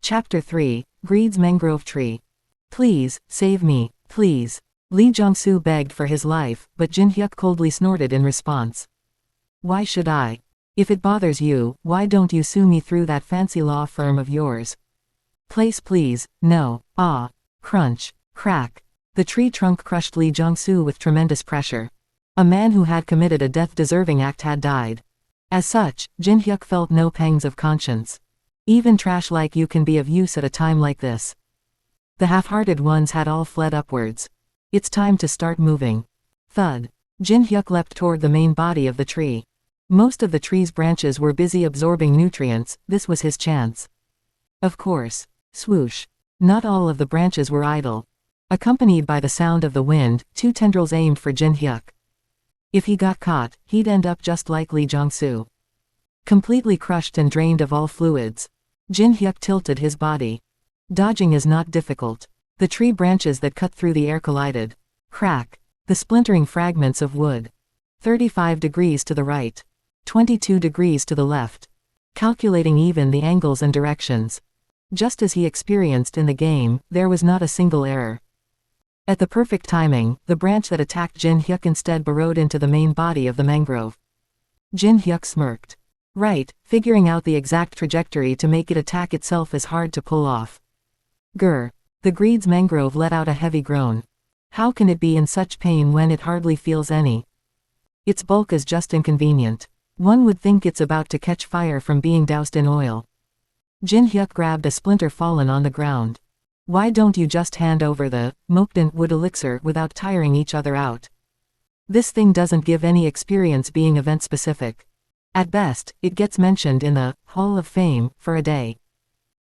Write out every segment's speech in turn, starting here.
Chapter 3, Greed's Mangrove Tree. Please, save me, please. Lee Jong-soo begged for his life, but Jin Hyuk coldly snorted in response. Why should I? If it bothers you, why don't you sue me through that fancy law firm of yours? Please, no. Ah. Crunch. Crack. The tree trunk crushed Lee Jong-soo with tremendous pressure. A man who had committed a death-deserving act had died. As such, Jin Hyuk felt no pangs of conscience. Even trash like you can be of use at a time like this. The half-hearted ones had all fled upwards. It's time to start moving. Thud. Jin Hyuk leapt toward the main body of the tree. Most of the tree's branches were busy absorbing nutrients. This was his chance. Of course. Swoosh. Not all of the branches were idle. Accompanied by the sound of the wind, two tendrils aimed for Jin Hyuk. If he got caught, he'd end up just like Lee Jong-soo. Completely crushed and drained of all fluids. Jin Hyuk tilted his body. Dodging is not difficult. The tree branches that cut through the air collided. Crack. The splintering fragments of wood. 35 degrees to the right. 22 degrees to the left. Calculating even the angles and directions. Just as he experienced in the game, there was not a single error. At the perfect timing, the branch that attacked Jin Hyuk instead burrowed into the main body of the mangrove. Jin Hyuk smirked. Right, figuring out the exact trajectory to make it attack itself is hard to pull off. Grr. The Greed's mangrove let out a heavy groan. How can it be in such pain when it hardly feels any? Its bulk is just inconvenient. One would think it's about to catch fire from being doused in oil. Jin Hyuk grabbed a splinter fallen on the ground. Why don't you just hand over the Mokdant wood elixir without tiring each other out? This thing doesn't give any experience being event-specific. At best, it gets mentioned in the Hall of Fame for a day.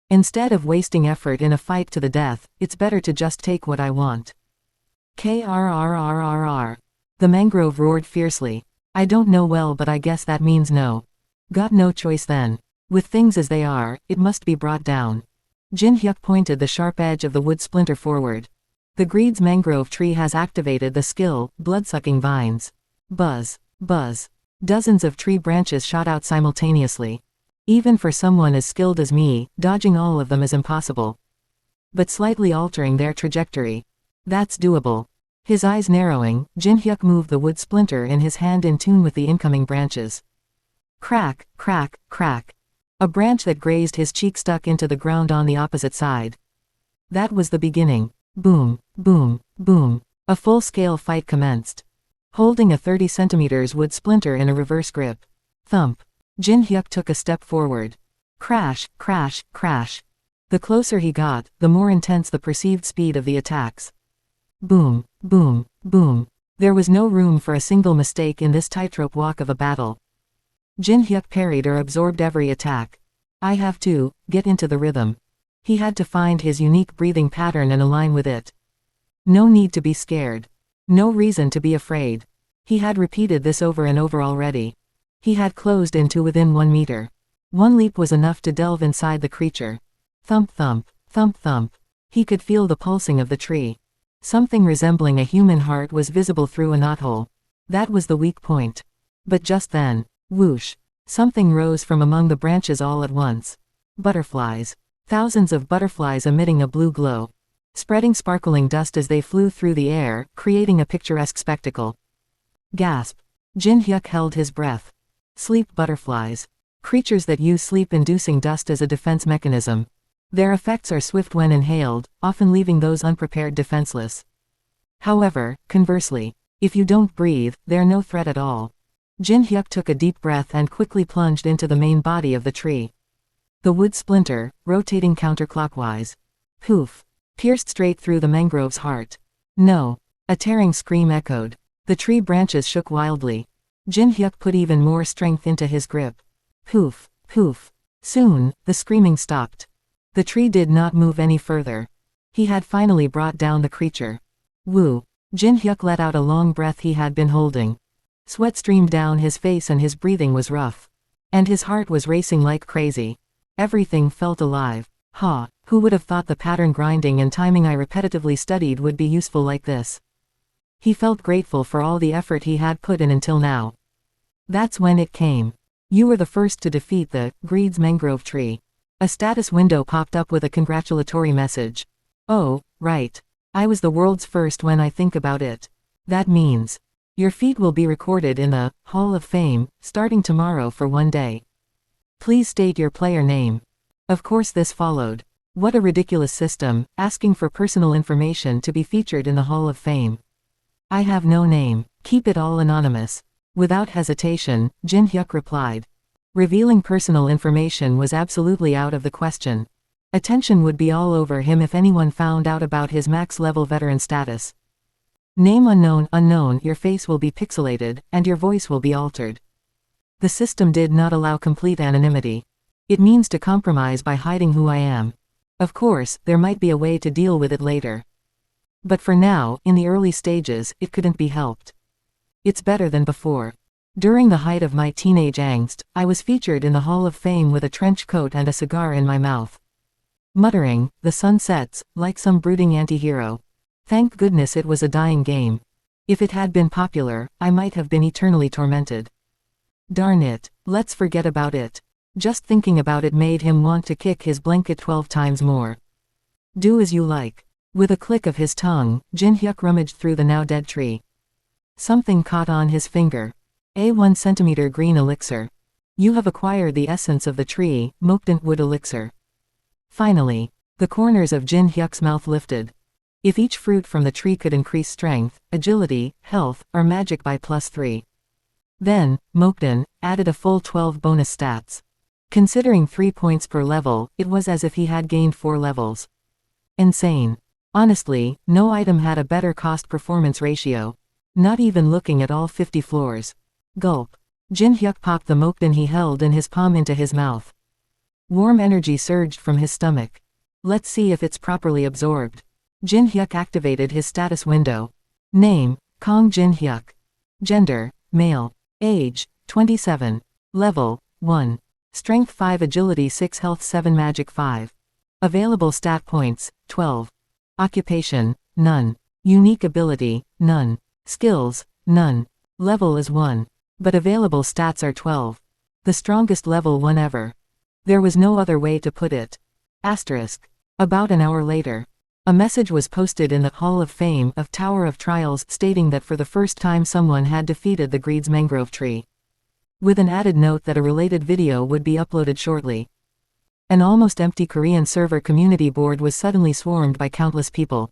Instead of wasting effort in a fight to the death, it's better to just take what I want. Krrrrrrr. The mangrove roared fiercely. I don't know well, but I guess that means no. Got no choice then. With things as they are, it must be brought down. Jin Hyuk pointed the sharp edge of the wood splinter forward. The Greed's mangrove tree has activated the skill, blood-sucking vines. Buzz. Buzz. Dozens of tree branches shot out simultaneously. Even for someone as skilled as me, dodging all of them is impossible. But slightly altering their trajectory. That's doable. His eyes narrowing, Jin Hyuk moved the wood splinter in his hand in tune with the incoming branches. Crack, crack, crack. A branch that grazed his cheek stuck into the ground on the opposite side. That was the beginning. Boom, boom, boom. A full-scale fight commenced. Holding a 30 centimeters wood splinter in a reverse grip. Thump. Jin Hyuk took a step forward. Crash, crash, crash. The closer he got, the more intense the perceived speed of the attacks. Boom, boom, boom. There was no room for a single mistake in this tightrope walk of a battle. Jin Hyuk parried or absorbed every attack. I have to get into the rhythm. He had to find his unique breathing pattern and align with it. No need to be scared. No reason to be afraid. He had repeated this over and over already. He had closed in to within 1 meter. One leap was enough to delve inside the creature. Thump thump, thump thump. He could feel the pulsing of the tree. Something resembling a human heart was visible through a knothole. That was the weak point. But just then, whoosh, something rose from among the branches all at once. Butterflies. Thousands of butterflies emitting a blue glow. Spreading sparkling dust as they flew through the air, creating a picturesque spectacle. Gasp. Jin Hyuk held his breath. Sleep butterflies. Creatures that use sleep-inducing dust as a defense mechanism. Their effects are swift when inhaled, often leaving those unprepared defenseless. However, conversely, if you don't breathe, they're no threat at all. Jin Hyuk took a deep breath and quickly plunged into the main body of the tree. The wood splinter, rotating counterclockwise. Poof. Pierced straight through the mangrove's heart. No. A tearing scream echoed. The tree branches shook wildly. Jin Hyuk put even more strength into his grip. Poof, poof. Soon, the screaming stopped. The tree did not move any further. He had finally brought down the creature. Woo. Jin Hyuk let out a long breath he had been holding. Sweat streamed down his face and his breathing was rough. And his heart was racing like crazy. Everything felt alive. Ha, who would have thought the pattern grinding and timing I repetitively studied would be useful like this? He felt grateful for all the effort he had put in until now. That's when it came. You were the first to defeat the Greed's mangrove tree. A status window popped up with a congratulatory message. Oh, right. I was the world's first when I think about it. That means your feat will be recorded in the Hall of Fame, starting tomorrow for 1 day. Please state your player name. Of course this followed. What a ridiculous system, asking for personal information to be featured in the Hall of Fame. I have no name. Keep it all anonymous. Without hesitation, Jin Hyuk replied. Revealing personal information was absolutely out of the question. Attention would be all over him if anyone found out about his max-level veteran status. Name unknown, your face will be pixelated, and your voice will be altered. The system did not allow complete anonymity. It means to compromise by hiding who I am. Of course, there might be a way to deal with it later. But for now, in the early stages, it couldn't be helped. It's better than before. During the height of my teenage angst, I was featured in the Hall of Fame with a trench coat and a cigar in my mouth. Muttering, the sun sets, like some brooding anti-hero. Thank goodness it was a dying game. If it had been popular, I might have been eternally tormented. Darn it, let's forget about it. Just thinking about it made him want to kick his blanket 12 times more. Do as you like. With a click of his tongue, Jin Hyuk rummaged through the now dead tree. Something caught on his finger. A 1 centimeter green elixir. You have acquired the essence of the tree, Mokdant wood elixir. Finally, the corners of Jin Hyuk's mouth lifted. If each fruit from the tree could increase strength, agility, health, or magic by +3. Then, Mokdan added a full 12 bonus stats. Considering 3 points per level, it was as if he had gained 4 levels. Insane. Honestly, no item had a better cost-performance ratio. Not even looking at all 50 floors. Gulp. Jin Hyuk popped the Mokdan he held in his palm into his mouth. Warm energy surged from his stomach. Let's see if it's properly absorbed. Jin Hyuk activated his status window. Name, Kong Jin Hyuk. Gender, male. Age, 27. Level, 1. Strength 5, Agility 6, Health 7, Magic 5. Available stat points, 12. Occupation, none. Unique ability, none. Skills, none. Level is 1. But available stats are 12. The strongest level 1 ever. There was no other way to put it. Asterisk. About an hour later, a message was posted in the Hall of Fame of Tower of Trials stating that for the first time someone had defeated the Greed's mangrove tree. With an added note that a related video would be uploaded shortly. An almost empty Korean server community board was suddenly swarmed by countless people.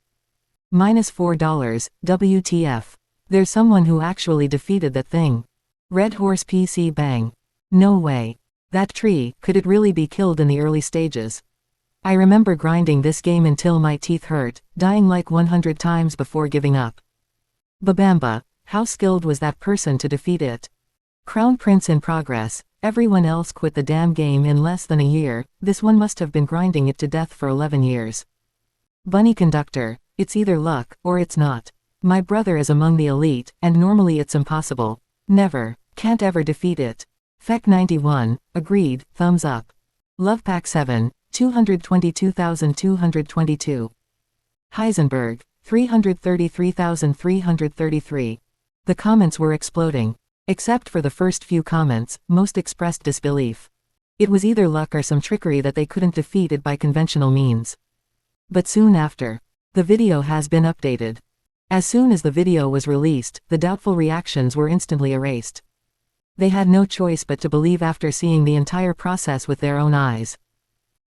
-$4, WTF. There's someone who actually defeated that thing. Red Horse PC bang. No way. That tree, could it really be killed in the early stages? I remember grinding this game until my teeth hurt, dying like 100 times before giving up. Babamba, how skilled was that person to defeat it? Crown Prince in progress, everyone else quit the damn game in less than a year, this one must have been grinding it to death for 11 years. Bunny Conductor, it's either luck, or it's not. My brother is among the elite, and normally it's impossible. Never, can't ever defeat it. Feck 91, agreed, thumbs up. Lovepack 7, 222,222. Heisenberg, 333,333. The comments were exploding. Except for the first few comments, most expressed disbelief. It was either luck or some trickery that they couldn't defeat it by conventional means. But soon after, the video has been updated. As soon as the video was released, the doubtful reactions were instantly erased. They had no choice but to believe after seeing the entire process with their own eyes.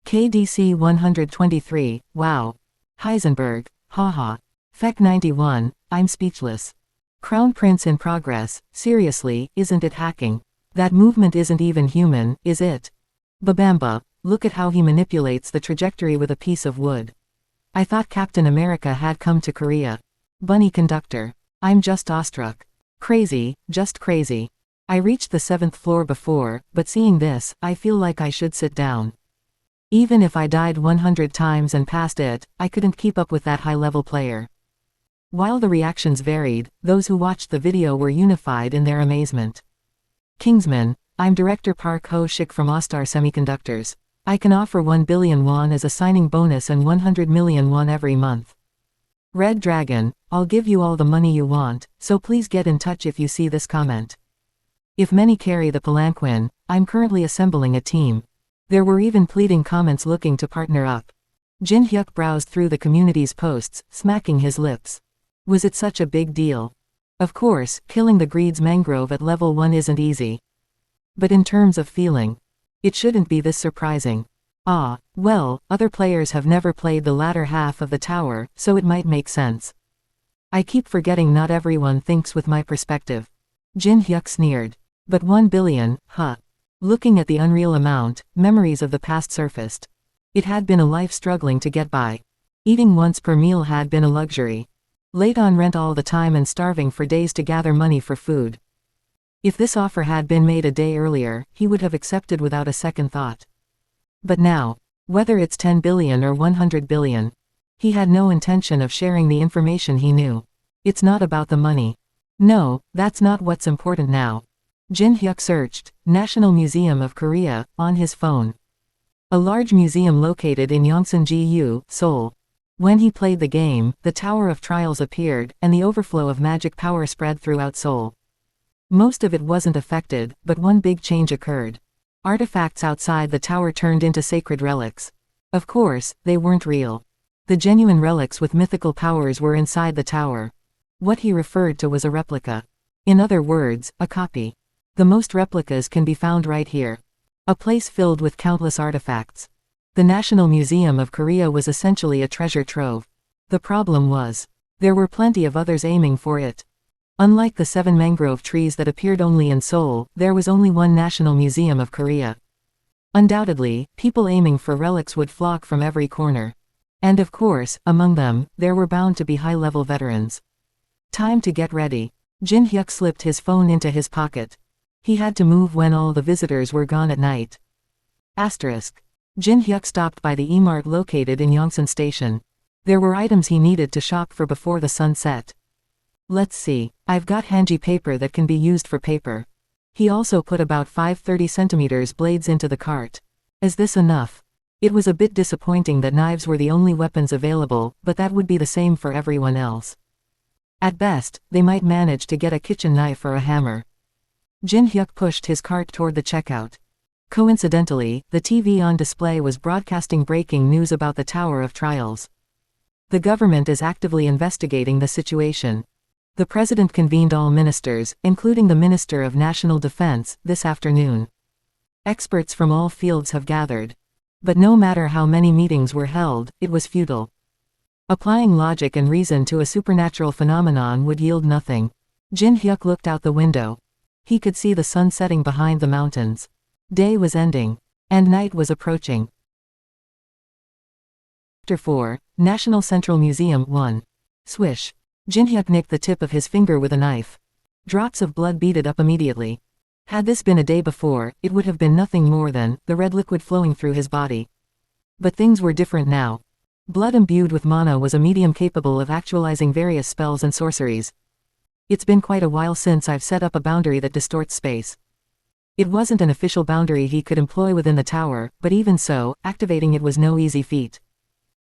KDC 123, wow. Heisenberg, haha. Feck 91, I'm speechless. Crown Prince in progress, seriously, isn't it hacking? That movement isn't even human, is it? Babamba, look at how he manipulates the trajectory with a piece of wood. I thought Captain America had come to Korea. Bunny Conductor, I'm just awestruck. Crazy, just crazy. I reached the 7th floor before, but seeing this, I feel like I should sit down. Even if I died 100 times and passed it, I couldn't keep up with that high-level player. While the reactions varied, those who watched the video were unified in their amazement. Kingsman, I'm Director Park Ho-shik from Ostar Semiconductors. I can offer 1 billion won as a signing bonus and 100 million won every month. Red Dragon, I'll give you all the money you want, so please get in touch if you see this comment. If many carry the palanquin, I'm currently assembling a team. There were even pleading comments looking to partner up. Jin Hyuk browsed through the community's posts, smacking his lips. Was it such a big deal? Of course, killing the Greed's mangrove at level 1 isn't easy. But in terms of feeling, it shouldn't be this surprising. Ah, well, other players have never played the latter half of the tower, so it might make sense. I keep forgetting not everyone thinks with my perspective. Jin Hyuk sneered. But 1 billion, huh? Looking at the unreal amount, memories of the past surfaced. It had been a life struggling to get by. Eating once per meal had been a luxury. Late on rent all the time and starving for days to gather money for food. If this offer had been made a day earlier, he would have accepted without a second thought. But now, whether it's 10 billion or 100 billion, he had no intention of sharing the information he knew. It's not about the money. No, that's not what's important now. Jin Hyuk searched National Museum of Korea on his phone. A large museum located in Yongsan-gu, Seoul. When he played the game, the Tower of Trials appeared, and the overflow of magic power spread throughout Seoul. Most of it wasn't affected, but one big change occurred. Artifacts outside the tower turned into sacred relics. Of course, they weren't real. The genuine relics with mythical powers were inside the tower. What he referred to was a replica. In other words, a copy. The most replicas can be found right here. A place filled with countless artifacts. The National Museum of Korea was essentially a treasure trove. The problem was, there were plenty of others aiming for it. Unlike the 7 mangrove trees that appeared only in Seoul, there was only one National Museum of Korea. Undoubtedly, people aiming for relics would flock from every corner. And of course, among them, there were bound to be high-level veterans. Time to get ready. Jin Hyuk slipped his phone into his pocket. He had to move when all the visitors were gone at night. Asterisk. Jin Hyuk stopped by the E-Mart located in Yongsan Station. There were items he needed to shop for before the sun set. Let's see, I've got hanji paper that can be used for paper. He also put about 5 30cm blades into the cart. Is this enough? It was a bit disappointing that knives were the only weapons available, but that would be the same for everyone else. At best, they might manage to get a kitchen knife or a hammer. Jin Hyuk pushed his cart toward the checkout. Coincidentally, the TV on display was broadcasting breaking news about the Tower of Trials. The government is actively investigating the situation. The president convened all ministers, including the Minister of National Defense, this afternoon. Experts from all fields have gathered. But no matter how many meetings were held, it was futile. Applying logic and reason to a supernatural phenomenon would yield nothing. Jin Hyuk looked out the window. He could see the sun setting behind the mountains. Day was ending. And night was approaching. Chapter 4, National Central Museum 1. Swish. Jin Hyuk nicked the tip of his finger with a knife. Drops of blood beaded up immediately. Had this been a day before, it would have been nothing more than the red liquid flowing through his body. But things were different now. Blood imbued with mana was a medium capable of actualizing various spells and sorceries. It's been quite a while since I've set up a boundary that distorts space. It wasn't an official boundary he could employ within the tower, but even so, activating it was no easy feat.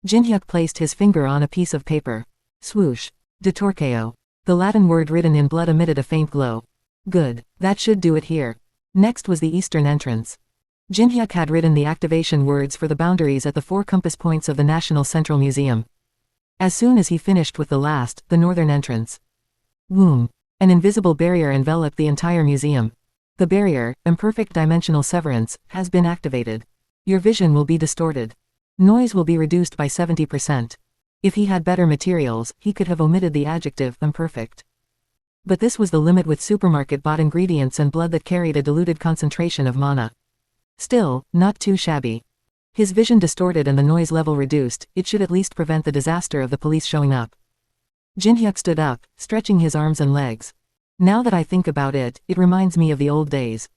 Jin Hyuk placed his finger on a piece of paper. Swoosh. Detorqueo. The Latin word written in blood emitted a faint glow. Good. That should do it here. Next was the eastern entrance. Jin Hyuk had written the activation words for the boundaries at the 4 compass points of the National Central Museum. As soon as he finished with the last, the northern entrance. Womb. An invisible barrier enveloped the entire museum. The barrier, imperfect dimensional severance, has been activated. Your vision will be distorted. Noise will be reduced by 70%. If he had better materials, he could have omitted the adjective imperfect. But this was the limit with supermarket-bought ingredients and blood that carried a diluted concentration of mana. Still, not too shabby. His vision distorted and the noise level reduced, it should at least prevent the disaster of the police showing up. Jin Hyuk stood up, stretching his arms and legs. Now that I think about it, it reminds me of the old days.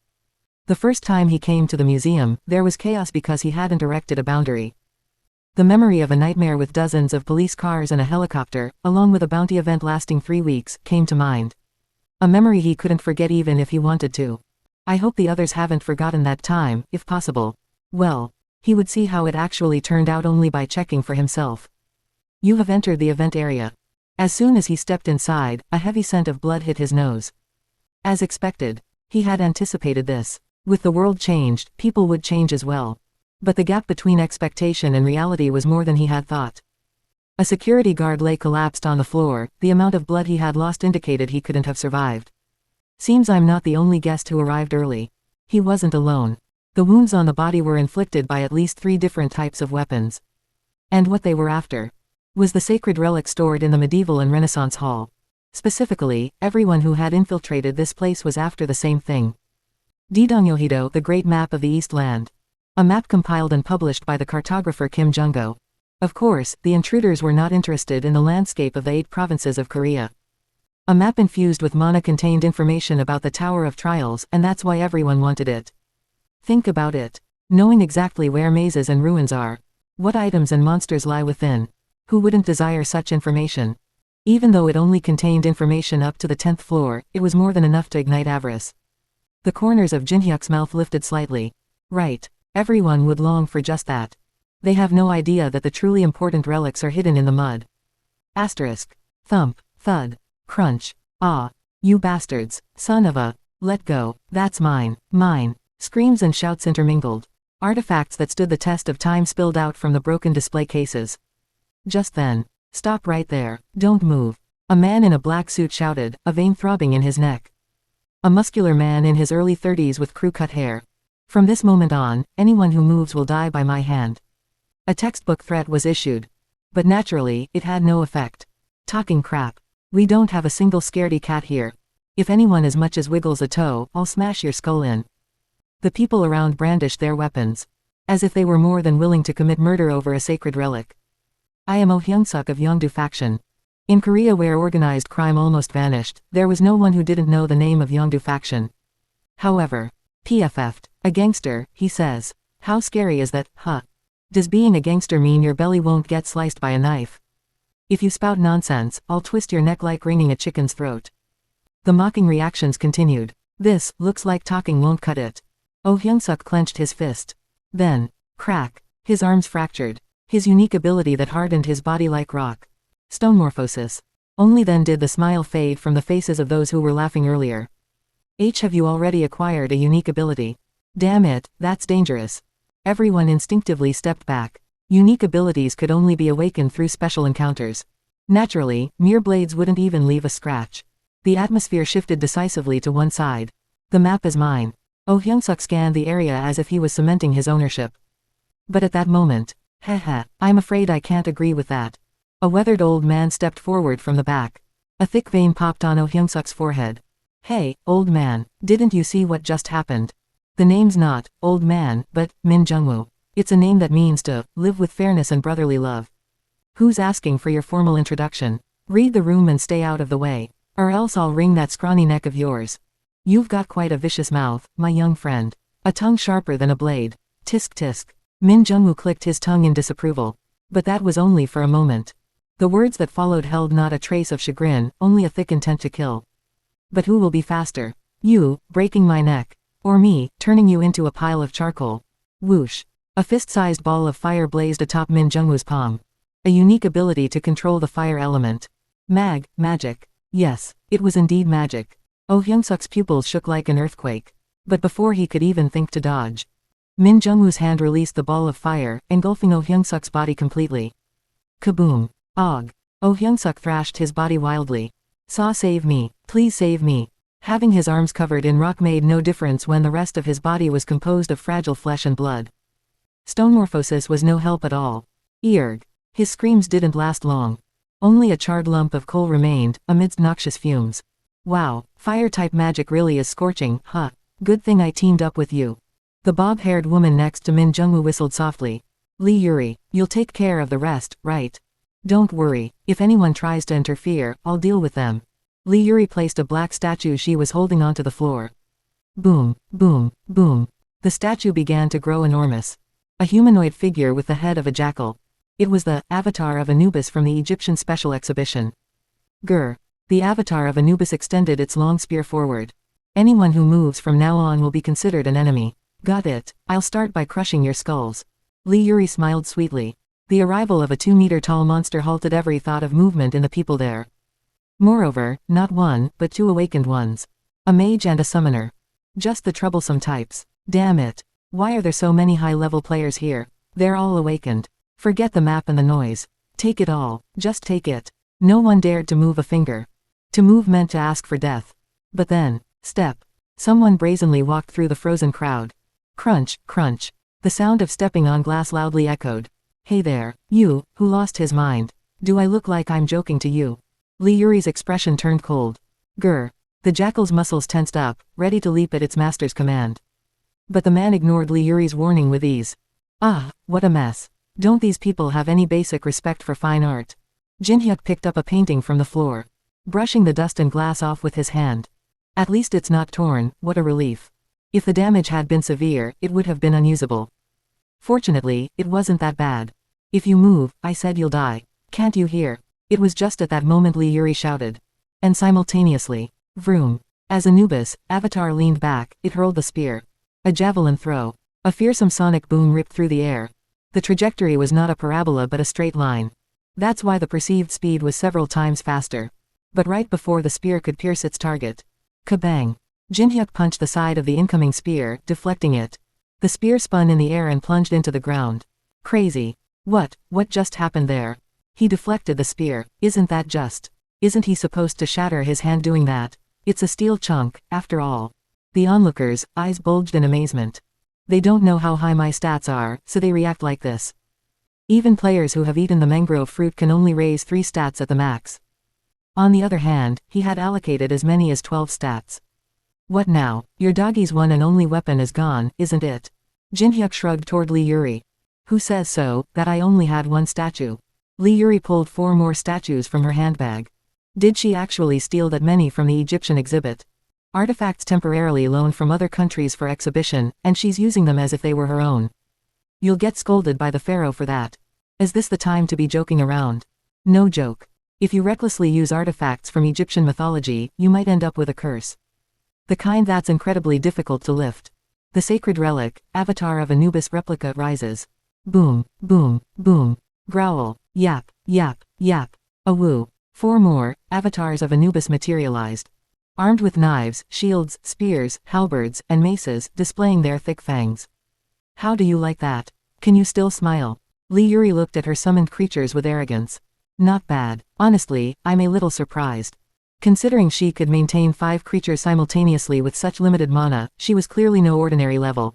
The first time he came to the museum, there was chaos because he hadn't erected a boundary. The memory of a nightmare with dozens of police cars and a helicopter, along with a bounty event lasting 3 weeks, came to mind. A memory he couldn't forget even if he wanted to. I hope the others haven't forgotten that time, if possible. Well, he would see how it actually turned out only by checking for himself. You have entered the event area. As soon as he stepped inside, a heavy scent of blood hit his nose. As expected. He had anticipated this. With the world changed, people would change as well. But the gap between expectation and reality was more than he had thought. A security guard lay collapsed on the floor, the amount of blood he had lost indicated he couldn't have survived. Seems I'm not the only guest who arrived early. He wasn't alone. The wounds on the body were inflicted by at least 3 different types of weapons. And what they were after was the sacred relic stored in the medieval and Renaissance hall. Specifically, everyone who had infiltrated this place was after the same thing. Didongyohido, the Great Map of the East Land. A map compiled and published by the cartographer Kim Jung-go. Of course, the intruders were not interested in the landscape of the 8 provinces of Korea. A map infused with mana contained information about the Tower of Trials, and that's why everyone wanted it. Think about it. Knowing exactly where mazes and ruins are. What items and monsters lie within. Who wouldn't desire such information? Even though it only contained information up to the 10th floor, it was more than enough to ignite avarice. The corners of Jinhyuk's mouth lifted slightly. Right. Everyone would long for just that. They have no idea that the truly important relics are hidden in the mud. Asterisk. Thump. Thud. Crunch. Ah. You bastards. Son of a. Let go. That's mine. Mine. Screams and shouts intermingled. Artifacts that stood the test of time spilled out from the broken display cases. Just then. Stop right there. Don't move. A man in a black suit shouted, a vein throbbing in his neck. A muscular man in his early 30s with crew-cut hair. From this moment on, anyone who moves will die by my hand. A textbook threat was issued. But naturally, it had no effect. Talking crap. We don't have a single scaredy cat here. If anyone as much as wiggles a toe, I'll smash your skull in. The people around brandished their weapons. As if they were more than willing to commit murder over a sacred relic. I am Oh Hyung-suk of Yeongdo faction. In Korea, where organized crime almost vanished, there was no one who didn't know the name of Yeongdo faction. However, PFF'd. A gangster, he says. How scary is that, huh? Does being a gangster mean your belly won't get sliced by a knife? If you spout nonsense, I'll twist your neck like wringing a chicken's throat. The mocking reactions continued. This, looks like talking won't cut it. Oh Hyung-suk clenched his fist. Then, crack. His arms fractured. His unique ability that hardened his body like rock. Stonemorphosis. Only then did the smile fade from the faces of those who were laughing earlier. Have you already acquired a unique ability? Damn it, that's dangerous. Everyone instinctively stepped back. Unique abilities could only be awakened through special encounters. Naturally, mere blades wouldn't even leave a scratch. The atmosphere shifted decisively to one side. The map is mine. Oh Hyung-suk scanned the area as if he was cementing his ownership. But at that moment, I'm afraid I can't agree with that. A weathered old man stepped forward from the back. A thick vein popped on Oh Hyung-suk's forehead. Hey, old man, didn't you see what just happened? The name's not, old man, but, Min Jungwoo. It's a name that means to live with fairness and brotherly love. Who's asking for your formal introduction? Read the room and stay out of the way. Or else I'll wring that scrawny neck of yours. You've got quite a vicious mouth, my young friend. A tongue sharper than a blade. Tisk tisk. Min Jungwoo clicked his tongue in disapproval. But that was only for a moment. The words that followed held not a trace of chagrin, only a thick intent to kill. But who will be faster? You, breaking my neck. Or me, turning you into a pile of charcoal. Whoosh. A fist-sized ball of fire blazed atop Min Jungwoo's palm. A unique ability to control the fire element. Magic. Yes, it was indeed magic. Oh Hyung-suk's pupils shook like an earthquake. But before he could even think to dodge, Min Jungwoo's hand released the ball of fire, engulfing Oh Hyung-suk's body completely. Kaboom. Og. Oh Hyung-suk thrashed his body wildly. Save me, please save me. Having his arms covered in rock made no difference when the rest of his body was composed of fragile flesh and blood. Stonemorphosis was no help at all. Earg. His screams didn't last long. Only a charred lump of coal remained, amidst noxious fumes. Wow, fire-type magic really is scorching, huh? Good thing I teamed up with you. The bob-haired woman next to Min Jungwoo whistled softly. Lee Yuri, you'll take care of the rest, right? Don't worry, if anyone tries to interfere, I'll deal with them. Lee Yuri placed a black statue she was holding onto the floor. Boom, boom, boom. The statue began to grow enormous. A humanoid figure with the head of a jackal. It was the avatar of Anubis from the Egyptian Special Exhibition. Grr. The avatar of Anubis extended its long spear forward. Anyone who moves from now on will be considered an enemy. Got it, I'll start by crushing your skulls. Lee Yuri smiled sweetly. The arrival of a 2-meter-tall monster halted every thought of movement in the people there. Moreover, not one, but 2 awakened ones. A mage and a summoner. Just the troublesome types. Damn it. Why are there so many high-level players here? They're all awakened. Forget the map and the noise. Take it all, just take it. No one dared to move a finger. To move meant to ask for death. But then, step. Someone brazenly walked through the frozen crowd. Crunch, crunch. The sound of stepping on glass loudly echoed. Hey there, you, who lost his mind. Do I look like I'm joking to you? Li Yuri's expression turned cold. Grr. The jackal's muscles tensed up, ready to leap at its master's command. But the man ignored Li Yuri's warning with ease. Ah, what a mess. Don't these people have any basic respect for fine art? Jinhyuk picked up a painting from the floor, brushing the dust and glass off with his hand. At least it's not torn, what a relief. If the damage had been severe, it would have been unusable. Fortunately, it wasn't that bad. If you move, I said you'll die. Can't you hear? It was just at that moment Li Yuri shouted. And simultaneously, vroom. As Anubis, Avatar leaned back, it hurled the spear. A javelin throw. A fearsome sonic boom ripped through the air. The trajectory was not a parabola but a straight line. That's why the perceived speed was several times faster. But right before the spear could pierce its target. Kabang! Jinhyuk punched the side of the incoming spear, deflecting it. The spear spun in the air and plunged into the ground. Crazy. What just happened there? He deflected the spear. Isn't that just? Isn't he supposed to shatter his hand doing that? It's a steel chunk, after all. The onlookers' eyes bulged in amazement. They don't know how high my stats are, so they react like this. Even players who have eaten the mangrove fruit can only raise 3 stats at the max. On the other hand, he had allocated as many as 12 stats. What now? Your doggy's one and only weapon is gone, isn't it? Jinhyuk shrugged toward Li Yuri. Who says so, that I only had 1 statue? Li Yuri pulled 4 more statues from her handbag. Did she actually steal that many from the Egyptian exhibit? Artifacts temporarily loaned from other countries for exhibition, and she's using them as if they were her own. You'll get scolded by the pharaoh for that. Is this the time to be joking around? No joke. If you recklessly use artifacts from Egyptian mythology, you might end up with a curse. The kind that's incredibly difficult to lift. The sacred relic, Avatar of Anubis replica rises. Boom, boom, boom. Growl, yap, yap, yap. A woo. 4 more, avatars of Anubis materialized. Armed with knives, shields, spears, halberds, and maces, displaying their thick fangs. How do you like that? Can you still smile? Li Yuri looked at her summoned creatures with arrogance. Not bad. Honestly, I'm a little surprised. Considering she could maintain 5 creatures simultaneously with such limited mana, she was clearly no ordinary level.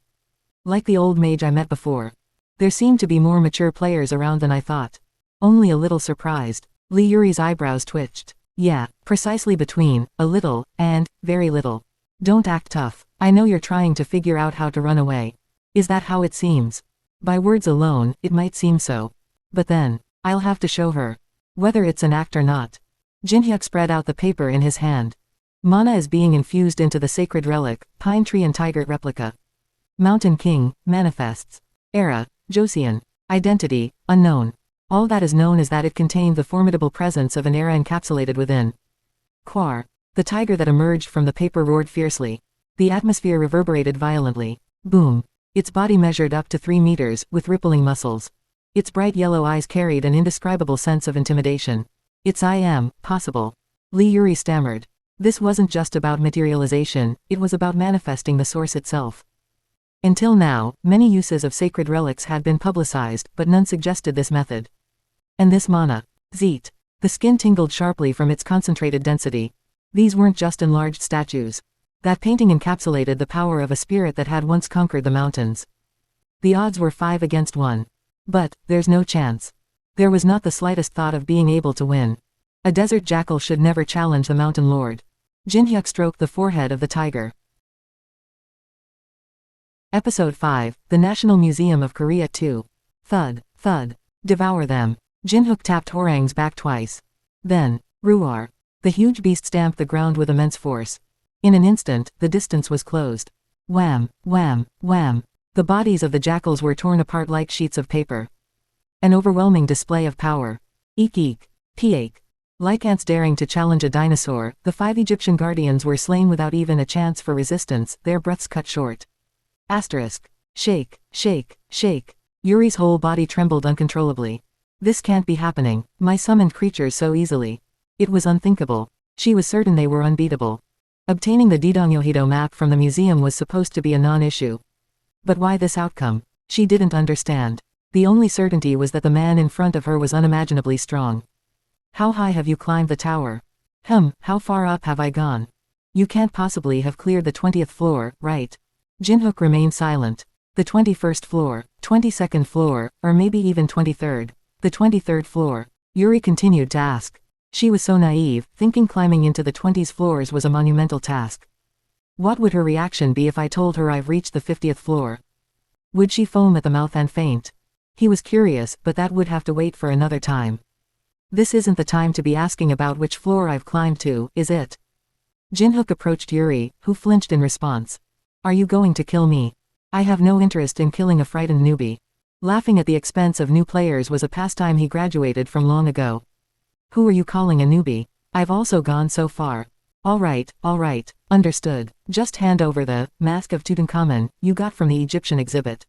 Like the old mage I met before. There seemed to be more mature players around than I thought. Only a little surprised. Li Yuri's eyebrows twitched. Yeah, precisely between, a little, and, very little. Don't act tough. I know you're trying to figure out how to run away. Is that how it seems? By words alone, it might seem so. But then, I'll have to show her. Whether it's an act or not. Jinhyuk spread out the paper in his hand. Mana is being infused into the sacred relic, pine tree and tiger replica. Mountain King, manifests. Era, Joseon. Identity, unknown. All that is known is that it contained the formidable presence of an era encapsulated within. Quar. The tiger that emerged from the paper roared fiercely. The atmosphere reverberated violently. Boom. Its body measured up to 3 meters, with rippling muscles. Its bright yellow eyes carried an indescribable sense of intimidation. It's I am, possible. Li Yuri stammered. This wasn't just about materialization, it was about manifesting the source itself. Until now, many uses of sacred relics had been publicized, but none suggested this method. And this mana. Zeet. The skin tingled sharply from its concentrated density. These weren't just enlarged statues. That painting encapsulated the power of a spirit that had once conquered the mountains. The odds were 5 against 1. But, there's no chance. There was not the slightest thought of being able to win. A desert jackal should never challenge the mountain lord. Jinhyuk stroked the forehead of the tiger. Episode 5, The National Museum of Korea 2. Thud, thud. Devour them. Jinhyuk tapped Horang's back twice. Then, Ruar. The huge beast stamped the ground with immense force. In an instant, the distance was closed. Wham, wham, wham. The bodies of the jackals were torn apart like sheets of paper. An overwhelming display of power. Eek eek. Peek. Like ants daring to challenge a dinosaur, the 5 Egyptian guardians were slain without even a chance for resistance, their breaths cut short. Asterisk. Shake, shake, shake. Yuri's whole body trembled uncontrollably. This can't be happening, my summoned creatures so easily. It was unthinkable. She was certain they were unbeatable. Obtaining the Didongyohido map from the museum was supposed to be a non-issue. But why this outcome? She didn't understand. The only certainty was that the man in front of her was unimaginably strong. How high have you climbed the tower? How far up have I gone? You can't possibly have cleared the 20th floor, right? Jinhook remained silent. The 21st floor, 22nd floor, or maybe even 23rd. The 23rd floor. Yuri continued to ask. She was so naive, thinking climbing into the 20s floors was a monumental task. What would her reaction be if I told her I've reached the 50th floor? Would she foam at the mouth and faint? He was curious, but that would have to wait for another time. This isn't the time to be asking about which floor I've climbed to, is it? Jinhook approached Yuri, who flinched in response. Are you going to kill me? I have no interest in killing a frightened newbie. Laughing at the expense of new players was a pastime he graduated from long ago. Who are you calling a newbie? I've also gone so far. All right, understood. Just hand over the mask of Tutankhamun you got from the Egyptian exhibit.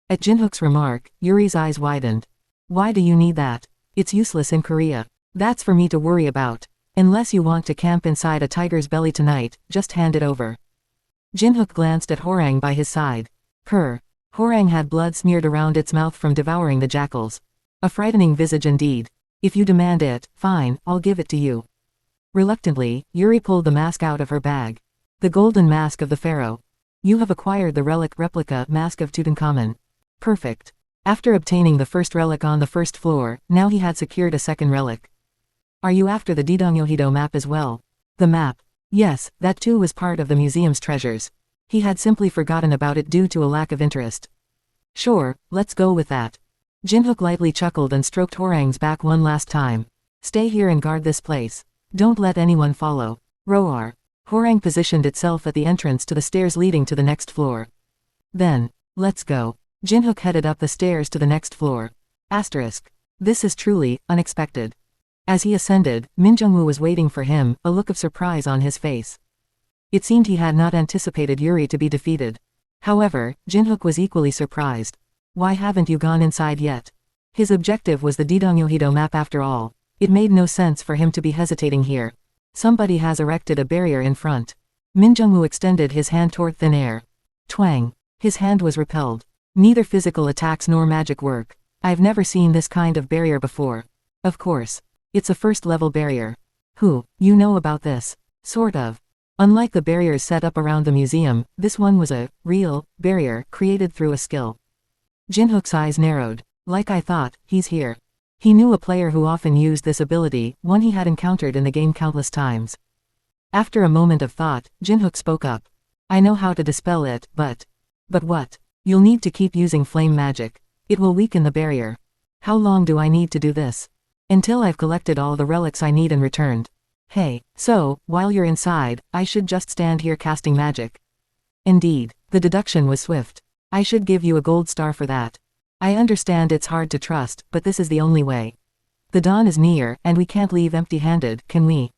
At Jinhook's remark, Yuri's eyes widened. Why do you need that? It's useless in Korea. That's for me to worry about. Unless you want to camp inside a tiger's belly tonight, just hand it over. Jinhook glanced at Hwarang by his side. Hwarang had blood smeared around its mouth from devouring the jackals. A frightening visage indeed. If you demand it, fine, I'll give it to you. Reluctantly, Yuri pulled the mask out of her bag. The golden mask of the pharaoh. You have acquired the replica mask of Tutankhamun. Perfect. After obtaining the first relic on the first floor, now he had secured a second relic. Are you after the Didongyohido map as well? The map. Yes, that too was part of the museum's treasures. He had simply forgotten about it due to a lack of interest. Sure, let's go with that. Jinhook lightly chuckled and stroked Hwarang's back one last time. Stay here and guard this place. Don't let anyone follow. Roar. Hwarang positioned itself at the entrance to the stairs leading to the next floor. Then, let's go. Jinhook headed up the stairs to the next floor. Asterisk. This is truly unexpected. As he ascended, Min Jungwoo was waiting for him, a look of surprise on his face. It seemed he had not anticipated Yuri to be defeated. However, Jinhook was equally surprised. Why haven't you gone inside yet? His objective was the Didongyohido map after all. It made no sense for him to be hesitating here. Somebody has erected a barrier in front. Min Jungwoo extended his hand toward thin air. Twang. His hand was repelled. Neither physical attacks nor magic work. I've never seen this kind of barrier before. Of course. It's a first-level barrier. You know about this? Sort of. Unlike the barriers set up around the museum, this one was a real barrier created through a skill. Jinhook's eyes narrowed. Like I thought, he's here. He knew a player who often used this ability, one he had encountered in the game countless times. After a moment of thought, Jinhook spoke up. I know how to dispel it, but what? You'll need to keep using flame magic. It will weaken the barrier. How long do I need to do this? Until I've collected all the relics I need and returned. Hey, so, while you're inside, I should just stand here casting magic. Indeed, the deduction was swift. I should give you a gold star for that. I understand it's hard to trust, but this is the only way. The dawn is near, and we can't leave empty-handed, can we?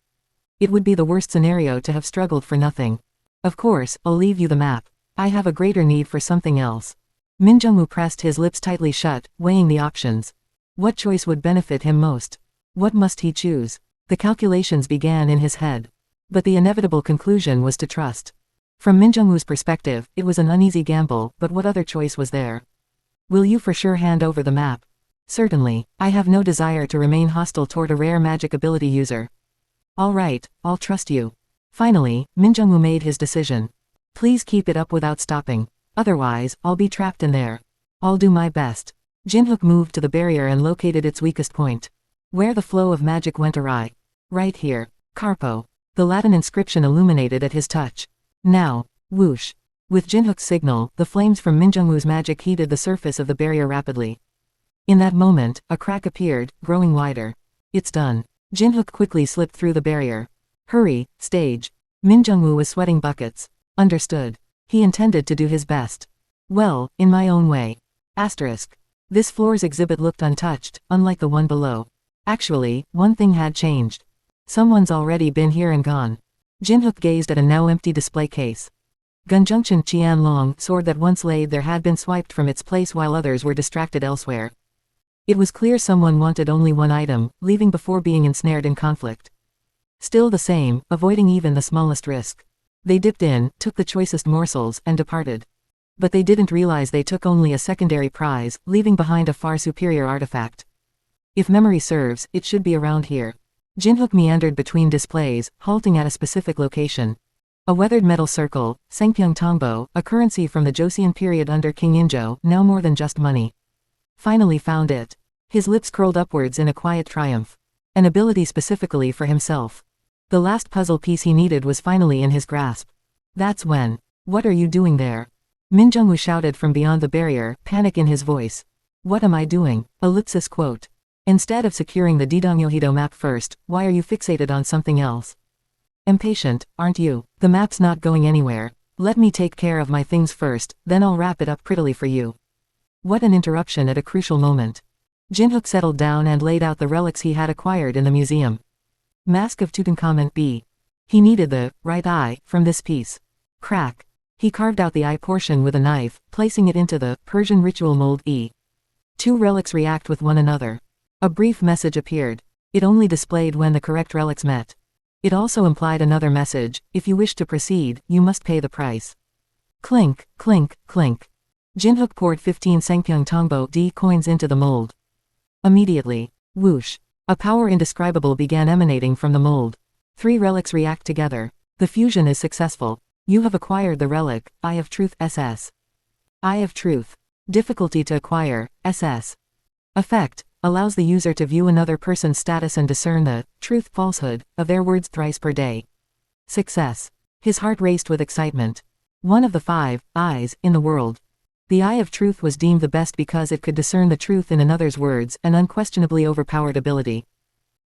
It would be the worst scenario to have struggled for nothing. Of course, I'll leave you the map. I have a greater need for something else. Min Jungwoo pressed his lips tightly shut, weighing the options. What choice would benefit him most? What must he choose? The calculations began in his head. But the inevitable conclusion was to trust. From Min Jungwoo's perspective, it was an uneasy gamble, but what other choice was there? Will you for sure hand over the map? Certainly. I have no desire to remain hostile toward a rare magic ability user. All right, I'll trust you. Finally, Min Jungwoo made his decision. Please keep it up without stopping. Otherwise, I'll be trapped in there. I'll do my best. Jinhook moved to the barrier and located its weakest point. Where the flow of magic went awry. Right here. Carpo. The Latin inscription illuminated at his touch. Now. Whoosh. With Jinhook's signal, the flames from Min Jungwoo's magic heated the surface of the barrier rapidly. In that moment, a crack appeared, growing wider. It's done. Jinhook quickly slipped through the barrier. Hurry, stage. Min Jungwoo was sweating buckets. Understood. He intended to do his best. Well, in my own way. Asterisk. This floor's exhibit looked untouched, unlike the one below. Actually, one thing had changed. Someone's already been here and gone. Jinhook gazed at a now empty display case. Gunjunction Qianlong sword that once laid there had been swiped from its place while others were distracted elsewhere. It was clear someone wanted only one item, leaving before being ensnared in conflict. Still the same, avoiding even the smallest risk. They dipped in, took the choicest morsels, and departed. But they didn't realize they took only a secondary prize, leaving behind a far superior artifact. If memory serves, it should be around here. Jinhook meandered between displays, halting at a specific location. A weathered metal circle, Sengpyeong Tongbo, a currency from the Joseon period under King Injo, now more than just money. Finally found it. His lips curled upwards in a quiet triumph. An ability specifically for himself. The last puzzle piece he needed was finally in his grasp. That's when. What are you doing there? Min Jung-woo shouted from beyond the barrier, panic in his voice. What am I doing? Ellipsis quote. Instead of securing the Didongyohido map first, why are you fixated on something else? Impatient, aren't you? The map's not going anywhere. Let me take care of my things first, then I'll wrap it up prettily for you. What an interruption at a crucial moment. Jinhook settled down and laid out the relics he had acquired in the museum. Mask of Tutankhamun B. He needed the right eye from this piece. Crack. He carved out the eye portion with a knife, placing it into the Persian ritual mold E. Two relics react with one another. A brief message appeared. It only displayed when the correct relics met. It also implied another message: if you wish to proceed, you must pay the price. Clink, clink, clink. Jinhook poured 15 Sengpyeong Tongbo D coins into the mold. Immediately. Whoosh. A power indescribable began emanating from the mold. 3 relics react together. The fusion is successful. You have acquired the relic, Eye of Truth SS. Eye of Truth. Difficulty to acquire, SS. Effect. Allows the user to view another person's status and discern the truth-falsehood of their words thrice per day. Success. His heart raced with excitement. One of the 5 eyes in the world. The Eye of Truth was deemed the best because it could discern the truth in another's words, an unquestionably overpowered ability.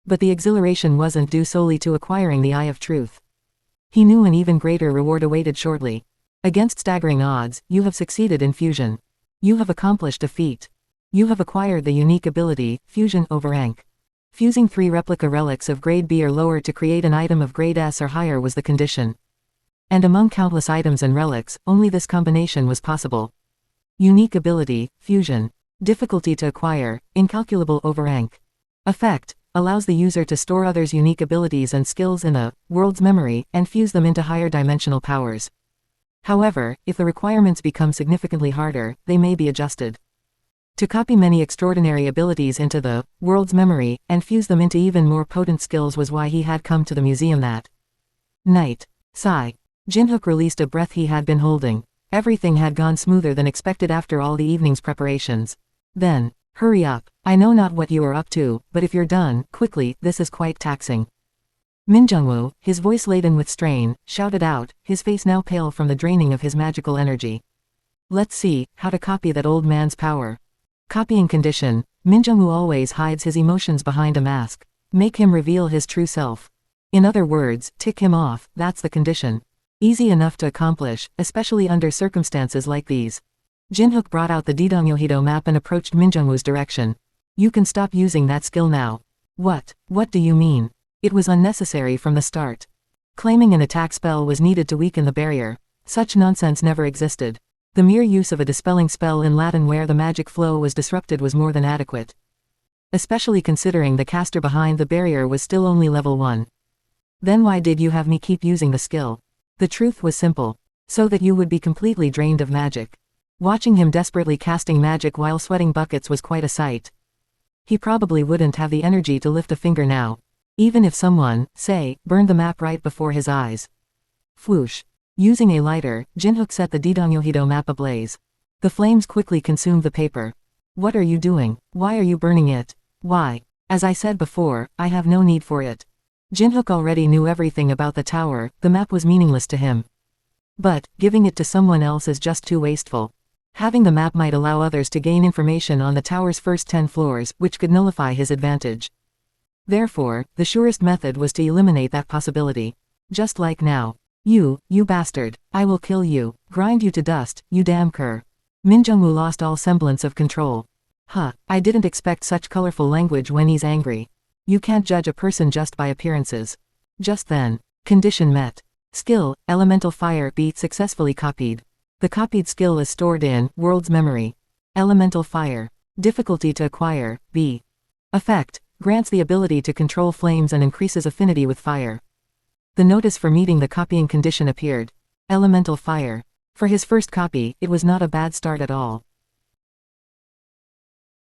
But the exhilaration wasn't due solely to acquiring the Eye of Truth. He knew an even greater reward awaited shortly. Against staggering odds, you have succeeded in fusion. You have accomplished a feat. You have acquired the unique ability, Fusion over Rank. Fusing 3 replica relics of grade B or lower to create an item of grade S or higher was the condition. And among countless items and relics, only this combination was possible. Unique ability, Fusion. Difficulty to acquire, incalculable over Rank. Effect. Allows the user to store others' unique abilities and skills in the world's memory, and fuse them into higher dimensional powers. However, if the requirements become significantly harder, they may be adjusted. To copy many extraordinary abilities into the world's memory, and fuse them into even more potent skills was why he had come to the museum that night. Sigh. Jinhook released a breath he had been holding. Everything had gone smoother than expected after all the evening's preparations. Then, hurry up. I know not what you are up to, but if you're done, quickly, this is quite taxing. Min Jung-woo, his voice laden with strain, shouted out, his face now pale from the draining of his magical energy. Let's see, how to copy that old man's power. Copying condition. Min Jung-woo always hides his emotions behind a mask. Make him reveal his true self. In other words, tick him off, that's the condition. Easy enough to accomplish, especially under circumstances like these. Jinhook brought out the Didongyohido map and approached Min Jung-woo's direction. You can stop using that skill now. What do you mean? It was unnecessary from the start. Claiming an attack spell was needed to weaken the barrier. Such nonsense never existed. The mere use of a dispelling spell in Latin where the magic flow was disrupted was more than adequate. Especially considering the caster behind the barrier was still only level 1. Then why did you have me keep using the skill? The truth was simple. So that you would be completely drained of magic. Watching him desperately casting magic while sweating buckets was quite a sight. He probably wouldn't have the energy to lift a finger now. Even if someone, say, burned the map right before his eyes. Whoosh. Using a lighter, Jinhook set the Didongyohido map ablaze. The flames quickly consumed the paper. What are you doing? Why are you burning it? Why? As I said before, I have no need for it. Jinhook already knew everything about the tower, the map was meaningless to him. But, giving it to someone else is just too wasteful. Having the map might allow others to gain information on the tower's first 10 floors, which could nullify his advantage. Therefore, the surest method was to eliminate that possibility. Just like now. You bastard. I will kill you. Grind you to dust, you damn cur. Min Jung-woo lost all semblance of control. I didn't expect such colorful language when he's angry. You can't judge a person just by appearances. Just then. Condition met. Skill, Elemental Fire beat successfully copied. The copied skill is stored in world's memory. Elemental Fire. Difficulty to acquire, B. Effect, grants the ability to control flames and increases affinity with fire. The notice for meeting the copying condition appeared. Elemental Fire. For his first copy, it was not a bad start at all.